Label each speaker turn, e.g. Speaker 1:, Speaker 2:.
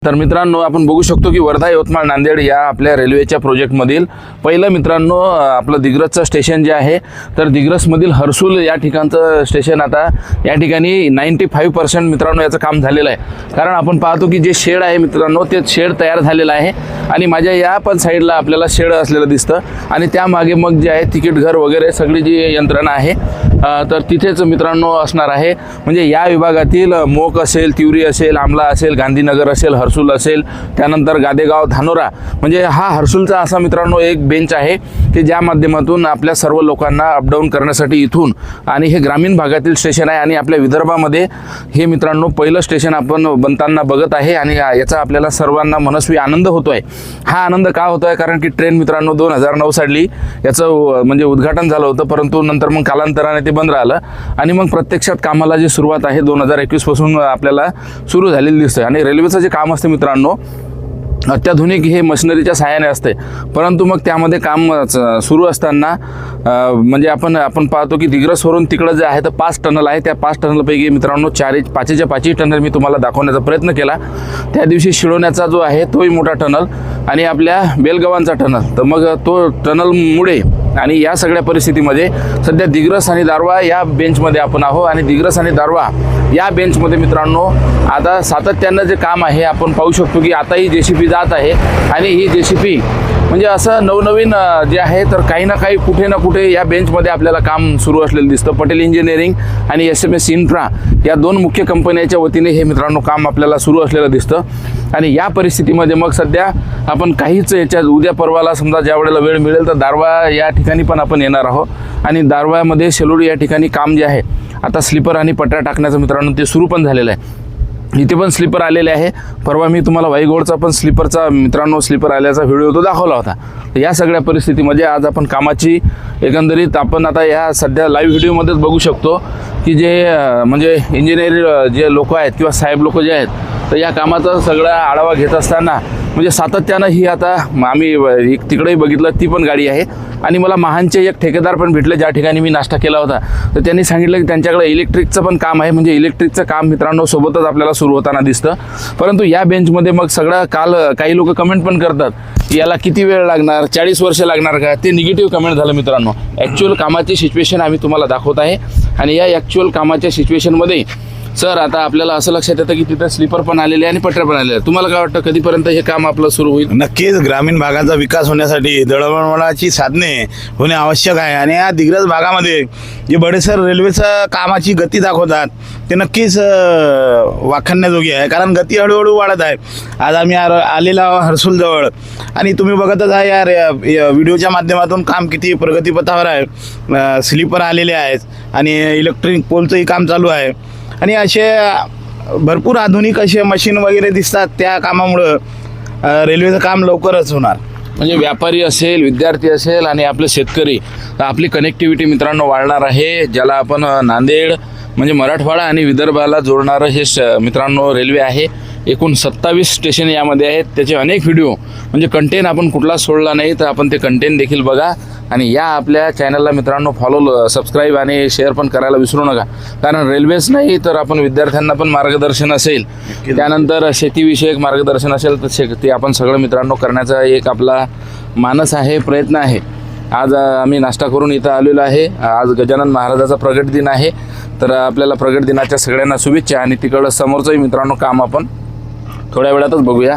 Speaker 1: तर मित्रांनो आपण बघू शकतो की वर्धा यवतमाळ नांदेड या आपल्या रेल्वेच्या प्रोजेक्टमधील पहिलं मित्रांनो आपलं दिग्रसचं स्टेशन जे आहे तर दिग्रसमधील हर्सुल या ठिकाणचं स्टेशन आता या ठिकाणी 95% मित्रांनो याचं काम झालेलं आहे। कारण आपण पाहतो की जे शेड आहे मित्रांनो ते शेड तयार झालेलं आहे आणि माझ्या या पण साईडला आपल्याला शेड असलेलं दिसतं आणि त्यामागे मग जे आहे तिकीट घर वगैरे सगळी जी यंत्रणा आहे तर तिथेच मित्रांनो असणार आहे। म्हणजे या विभागातील मोक असेल, तिवरी असेल, आमला असेल, गांधीनगर असेल, हर्सुल असेल, त्यानंतर गादेगाव, धानोरा, म्हणजे हा हर्सुलचा असा मित्रांनो एक बेंच आहे की ज्या माध्यमातून आपल्या सर्व लोकांना अपडाऊन करण्यासाठी इथून आणि हे ग्रामीण भागातील स्टेशन आहे आणि आपल्या विदर्भामध्ये हे मित्रांनो पहिलं स्टेशन आपण बनताना बघत आहे आणि याचा आपल्याला सर्वांना मनस्वी आनंद होतो आहे। हा आनंद का होतो आहे कारण की ट्रेन मित्रांनो 2009 साली याचं म्हणजे उद्घाटन झालं होतं, परंतु नंतर मग कालांतराने ते बंद राहिलं आणि मग प्रत्यक्षात कामाला जी सुरुवात आहे 2021 पासून आपल्याला सुरू झालेली दिसते। आणि रेल्वेचं जे काम असते मित्रांनो अत्याधुनिक हे मशिनरीच्या सहाय्याने असते, परंतु मग त्यामध्ये काम सुरू असताना म्हणजे आपण पाहतो की दिग्रसवरून तिकडं जे आहे तर 5 टनल आहे, त्या 5 टनलपैकी मित्रांनो 5 टनल मी तुम्हाला दाखवण्याचा प्रयत्न केला। त्या दिवशी शिळवण्याचा जो आहे तोही मोठा टनल आणि आपल्या बेलगावांचा टनल, तर मग तो टनलमुळे आणि या सगळ्या परिस्थितीमध्ये सध्या दिग्रस आणि दारवा या बेंचमध्ये आपण आहो आणि दिग्रस आणि दारवा या बेंचमध्ये मित्रांनो आता सातत्यानं जे काम आहे आपण पाहू शकतो की आता ही JCB जात आहे आणि ही JCB म्हणजे असं नवनवीन जे आहे तर काही ना काही कुठे ना कुठे या बेंचमध्ये आपल्याला काम सुरू असलेलं दिसतं। पटेल इंजिनिअरिंग आणि SMS इन्फ्रा या 2 मुख्य कंपन्यांच्या वतीने हे मित्रांनो काम आपल्याला सुरू असलेलं दिसतं आणि या परिस्थितीमध्ये मग सध्या आपण काहीच याच्या उद्या परवाला समजा ज्या वेळेला वेळ मिळेल तर दारवा या ठिकाणी पण आपण येणार आहोत आणि दारव्यामध्ये शेलोडी या ठिकाणी काम जे आहे आता स्लीपर आणि पट्ट्या टाकण्याचं मित्रांनो ते सुरू पण झालेलं आहे। इथे पण स्लीपर आलेले आहे, परवा मी तुम्हाला वाईगोडचा पण स्लीपरचा मित्रांनो स्लीपर आल्याचा व्हिडिओ तो दाखवला होता। तर या सगळ्या परिस्थितीमध्ये आज आपण कामाची एकंदरीत आपण आता या सध्या लाईव्ह व्हिडिओमध्येच बघू शकतो की जे म्हणजे इंजिनियर जे लोक आहेत किंवा साहेब लोक जे आहेत तर या कामाचा सगळा आढावा घेत असताना म्हणजे सातत्यानं ही आता आम्ही तिकडेही बघितलं ती पण गाडी आहे आणि मला महानचे एक ठेकेदार पण भेटले ज्या ठिकाणी मी नाश्ता केला होता, तर त्यांनी सांगितलं की त्यांच्याकडे इलेक्ट्रिकचं पण काम आहे, म्हणजे इलेक्ट्रिकचं काम मित्रांनो सोबतच आपल्याला सुरू होताना दिसतं। परंतु या बेंचमध्ये मग सगळं काल काही लोक कमेंट पण करतात की याला किती वेळ लागणार, 40 वर्ष लागणार का, ते निगेटिव्ह कमेंट झालं मित्रांनो। ॲक्च्युअल कामाची सिच्युएशन आम्ही तुम्हाला दाखवत आहे आणि या ॲक्च्युअल कामाच्या सिच्युएशनमध्ये सर आता आपल्याला असं लक्षात येतं की तिथं स्लीपर पण आलेले आणि पट्ट्या पण आलेल्या। तुम्हाला काय वाटतं कधीपर्यंत हे काम आपलं सुरू होईल?
Speaker 2: नक्कीच ग्रामीण भागाचा विकास होण्यासाठी दळणवळणाची साधने होणे आवश्यक आहे आणि या दिग्रस भागामध्ये जे बडेसर रेल्वेचं कामाची गती दाखवतात ते नक्कीच वाखाणण्याजोगी आहे, कारण गती हळूहळू वाढत आहे। आज आम्ही आलेलो आहोत हर्सुलजवळ आणि तुम्ही बघतच आहे या व्हिडिओच्या माध्यमातून काम किती प्रगतीपथावर आहे। स्लीपर आलेले आहेत आणि इलेक्ट्रिक पोलचंही काम चालू आहे आणि असे भरपूर आधुनिक असे मशीन वगैरे दिसतात। त्या कामामुळं रेल्वेचं काम लवकरच होणार।
Speaker 1: म्हणजे व्यापारी असेल, विद्यार्थी असेल आणि आपले शेतकरी, तर आपली कनेक्टिव्हिटी मित्रांनो वाढणार आहे। ज्याला आपण नांदेड म्हणजे मराठवाडा आणि विदर्भाला जोडणारं हे मित्रांनो रेल्वे आहे। एकूण 27 स्टेशन यामध्ये आहेत, त्याचे अनेक व्हिडिओ म्हणजे कंटेंट आपण कुठला सोडला नाही तर आपण ते कंटेंट देखील बघा आणि या आपल्या चॅनलला मित्रांनो फॉलो, सबस्क्राईब आणि शेअर पण करायला विसरू नका, कारण रेल्वेच नाही तर आपण विद्यार्थ्यांना पण मार्गदर्शन असेल, त्यानंतर शेतीविषयक मार्गदर्शन असेल तर ते आपण सगळं मित्रांनो करण्याचा एक आपला मानस आहे, प्रयत्न आहे। आज आम्ही नाश्ता करून इथं आलेलो आहे। आज गजानन महाराजाचा प्रगट दिन आहे, तर आपल्याला प्रगट दिनाच्या सगळ्यांना शुभेच्छा आणि तिकडं समोरचंही मित्रांनो काम आपण थोड्या वेळातच बघूया।